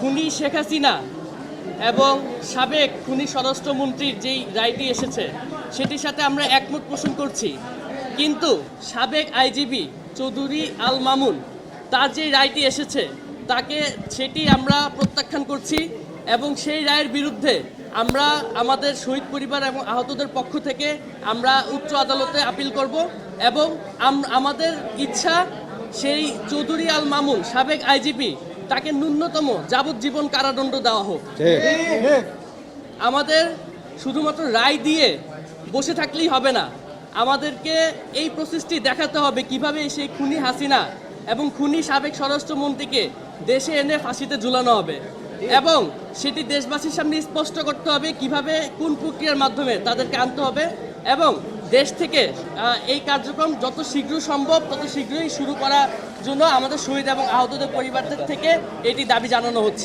খুনি শেখ হাসিনা এবং সাবেক খুনি স্বরাষ্ট্রমন্ত্রীর যেই রায়টি এসেছে সেটির সাথে আমরা একমত পোষণ করছি, কিন্তু সাবেক আইজিপি চৌধুরী আল মামুন তার যে রায়টি এসেছে সেটি আমরা প্রত্যাখ্যান করছি এবং সেই রায়ের বিরুদ্ধে আমরা আমাদের শহীদ পরিবার এবং আহতদের পক্ষ থেকে আমরা উচ্চ আদালতে আপিল করব এবং আমাদের ইচ্ছা সেই চৌধুরী আল মামুন সাবেক আইজিপি তাকে ন্যূনতম যাবজ্জীবন কারাদণ্ড দেওয়া হোক। আমাদের শুধুমাত্র রায় দিয়ে বসে থাকলেই হবে না, আমাদেরকে এই প্রসেসটি দেখাতে হবে কিভাবে সেই খুনি হাসিনা এবং খুনি সাবেক স্বরাষ্ট্রমন্ত্রীকে দেশে এনে ফাঁসিতে ঝুলানো হবে এবং সেটি দেশবাসীর সামনে স্পষ্ট করতে হবে কিভাবে কোন প্রক্রিয়ার মাধ্যমে তাদেরকে আনতে হবে এবং দেশ থেকে এই কার্যক্রম যত শীঘ্র সম্ভব তত শীঘ্রই শুরু করার জন্য আমাদের শহীদ এবং আহতদের পরিবারদের থেকে এটি দাবি জানানো হচ্ছে।